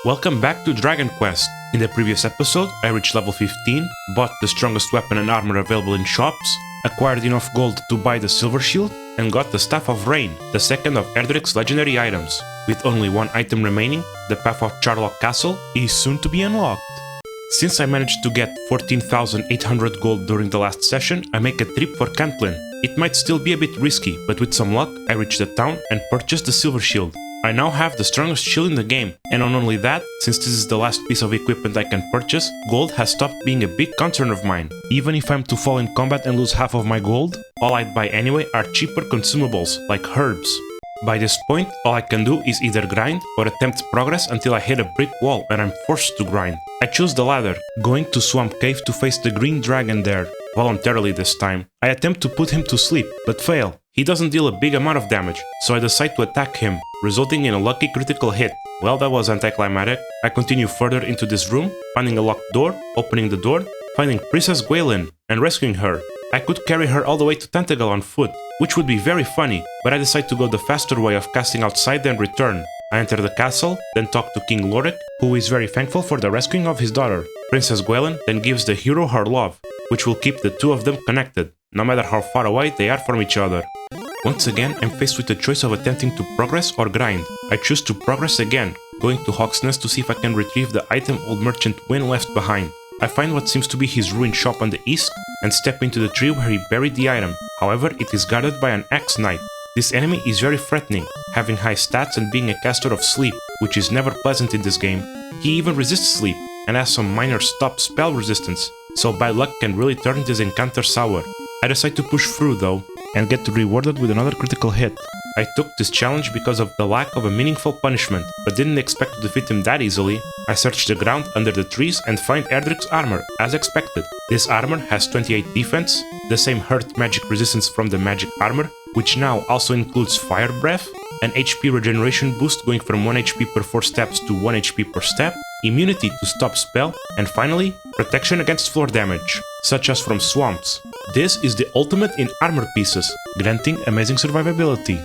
Welcome back to Dragon Quest. In the previous episode, I reached level 15, bought the strongest weapon and armor available in shops, acquired enough gold to buy the silver shield, and got the Staff of Rain, the second of Erdrick's legendary items. With only one item remaining, the path of Charlock Castle is soon to be unlocked. Since I managed to get 14,800 gold during the last session, I make a trip for Cantlin. It might still be a bit risky, but with some luck, I reach the town and purchase the silver shield. I now have the strongest shield in the game, and not only that, since this is the last piece of equipment I can purchase, gold has stopped being a big concern of mine. Even if I'm to fall in combat and lose half of my gold, all I'd buy anyway are cheaper consumables, like herbs. By this point, all I can do is either grind or attempt progress until I hit a brick wall and I'm forced to grind. I choose the latter, going to Swamp Cave to face the green dragon there, voluntarily this time. I attempt to put him to sleep, but fail. He doesn't deal a big amount of damage, so I decide to attack him, resulting in a lucky critical hit. Well, that was anticlimactic. I continue further into this room, finding a locked door, opening the door, finding Princess Gwaelin, and rescuing her. I could carry her all the way to Tentacle on foot, which would be very funny, but I decide to go the faster way of casting outside then return. I enter the castle, then talk to King Lorik, who is very thankful for the rescuing of his daughter. Princess Gwaelin then gives the hero her love, which will keep the two of them connected, no matter how far away they are from each other. Once again, I'm faced with the choice of attempting to progress or grind. I choose to progress again, going to Hawksnest to see if I can retrieve the item old merchant Wynn left behind. I find what seems to be his ruined shop on the east, and step into the tree where he buried the item. However, it is guarded by an axe knight. This enemy is very threatening, having high stats and being a caster of sleep, which is never pleasant in this game. He even resists sleep, and has some minor stop spell resistance, so bad luck can really turn this encounter sour. I decide to push through though, and get rewarded with another critical hit. I took this challenge because of the lack of a meaningful punishment, but didn't expect to defeat him that easily. I search the ground under the trees and find Erdrick's armor, as expected. This armor has 28 defense, the same hurt magic resistance from the magic armor, which now also includes fire breath, an HP regeneration boost going from 1 HP per 4 steps to 1 HP per step, immunity to stop spell, and finally, protection against floor damage, such as from swamps. This is the ultimate in armor pieces, granting amazing survivability.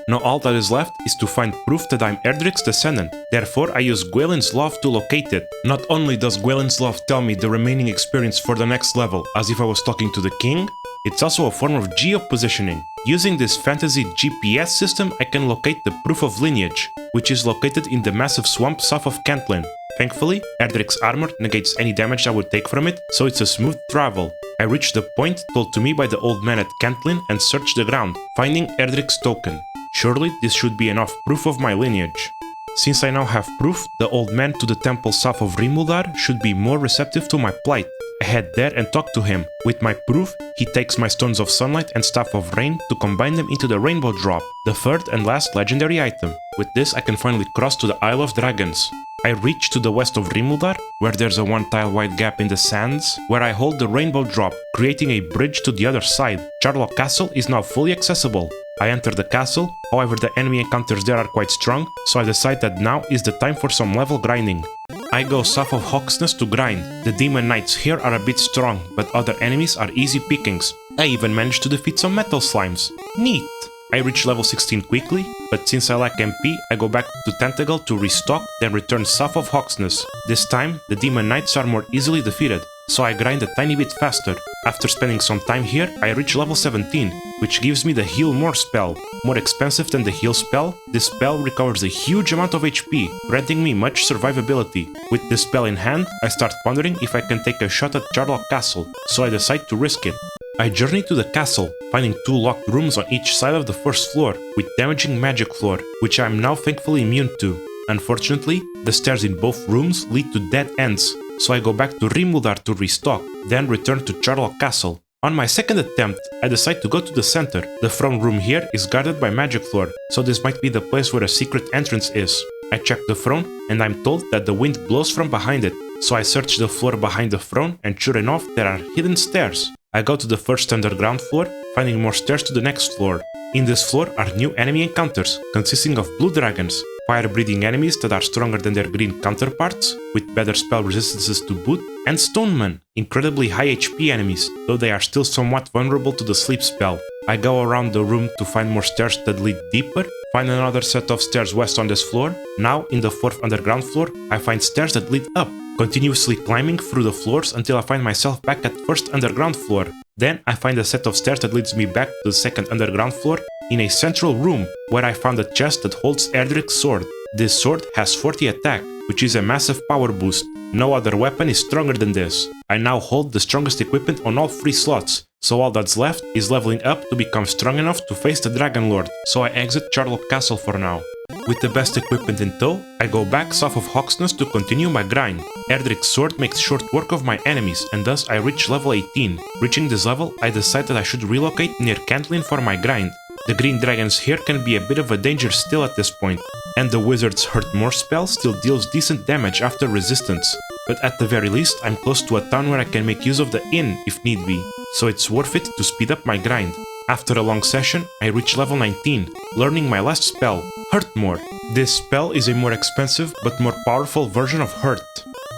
Now all that is left is to find proof that I'm Erdrick's descendant, therefore I use Gwaelin's Love to locate it. Not only does Gwaelin's Love tell me the remaining experience for the next level as if I was talking to the king, it's also a form of geo-positioning. Using this fantasy GPS system, I can locate the proof of lineage, which is located in the massive swamp south of Cantlin. Thankfully, Erdrick's armor negates any damage I would take from it, so it's a smooth travel. I reach the point told to me by the old man at Cantlin and search the ground, finding Erdrick's token. Surely this should be enough proof of my lineage. Since I now have proof, the old man to the temple south of Rimuldar should be more receptive to my plight. I head there and talk to him. With my proof, he takes my Stones of Sunlight and Staff of Rain to combine them into the Rainbow Drop, the third and last legendary item. With this I can finally cross to the Isle of Dragons. I reach to the west of Rimuldar, where there's a one-tile wide gap in the sands, where I hold the Rainbow Drop, creating a bridge to the other side. Charlock Castle is now fully accessible. I enter the castle, however the enemy encounters there are quite strong, so I decide that now is the time for some level grinding. I go south of Hawksnest to grind. The demon knights here are a bit strong, but other enemies are easy pickings. I even managed to defeat some metal slimes. Neat! I reach level 16 quickly, but since I lack MP, I go back to Tentacle to restock, then return south of Hawksnest. This time, the demon knights are more easily defeated, so I grind a tiny bit faster. After spending some time here, I reach level 17, which gives me the Heal More spell. More expensive than the heal spell, this spell recovers a huge amount of HP, granting me much survivability. With this spell in hand, I start pondering if I can take a shot at Charlock Castle, so I decide to risk it. I journey to the castle, finding 2 locked rooms on each side of the first floor, with damaging magic floor, which I am now thankfully immune to. Unfortunately, the stairs in both rooms lead to dead ends, so I go back to Rimuldar to restock, then return to Charlock Castle. On my second attempt, I decide to go to the center. The throne room here is guarded by magic floor, so this might be the place where a secret entrance is. I check the throne, and I'm told that the wind blows from behind it, so I search the floor behind the throne, and sure enough, there are hidden stairs. I go to the first underground floor, finding more stairs to the next floor. In this floor are new enemy encounters, consisting of blue dragons, fire-breathing enemies that are stronger than their green counterparts, with better spell resistances to boot, and stonemen, incredibly high HP enemies, though they are still somewhat vulnerable to the sleep spell. I go around the room to find more stairs that lead deeper, Find another set of stairs west on this floor. Now, in the 4th underground floor, I find stairs that lead up, continuously climbing through the floors until I find myself back at 1st underground floor. Then I find a set of stairs that leads me back to the 2nd underground floor in a central room where I found a chest that holds Erdrick's sword. This sword has 40 attack, which is a massive power boost. No other weapon is stronger than this. I now hold the strongest equipment on all 3 slots, so all that's left is leveling up to become strong enough to face the Dragon Lord, so I exit Charlock Castle for now. With the best equipment in tow, I go back south of Hawksness to continue my grind. Erdrick's sword makes short work of my enemies, and thus I reach level 18. Reaching this level, I decide that I should relocate near Cantlin for my grind. The green dragons here can be a bit of a danger still at this point, and the wizard's Hurt More spell still deals decent damage after resistance. But at the very least, I'm close to a town where I can make use of the inn if need be, so it's worth it to speed up my grind. After a long session, I reach level 19, learning my last spell, Hurt More. This spell is a more expensive but more powerful version of Hurt,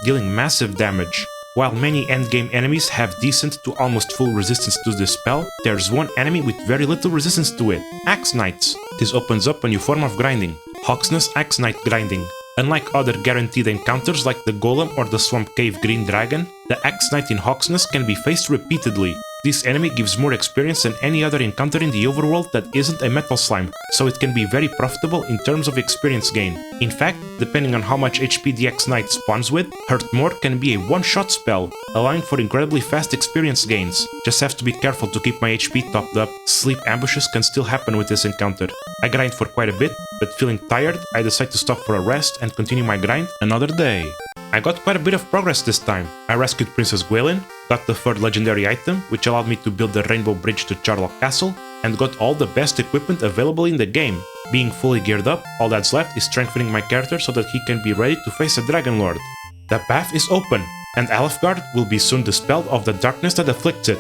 dealing massive damage. While many endgame enemies have decent to almost full resistance to this spell, there's one enemy with very little resistance to it, Axe Knights. This opens up a new form of grinding, Hawksness Axe Knight grinding. Unlike other guaranteed encounters like the Golem or the Swamp Cave Green Dragon, the Axe Knight in Hawksness can be faced repeatedly. This enemy gives more experience than any other encounter in the overworld that isn't a metal slime, so it can be very profitable in terms of experience gain. In fact, depending on how much HP the Axe Knight spawns with, Hurt More can be a one-shot spell, allowing for incredibly fast experience gains. Just have to be careful to keep my HP topped up. Sleep ambushes can still happen with this encounter. I grind for quite a bit, but feeling tired, I decide to stop for a rest and continue my grind another day. I got quite a bit of progress this time. I rescued Princess Gwaelin, got the 3rd legendary item, which allowed me to build the Rainbow Bridge to Charlock Castle, and got all the best equipment available in the game. Being fully geared up, all that's left is strengthening my character so that he can be ready to face the Dragon Lord. The path is open, and Alfgard will be soon dispelled of the darkness that afflicts it.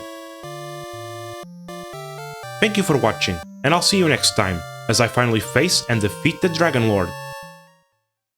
Thank you for watching, and I'll see you next time, as I finally face and defeat the Dragon Lord.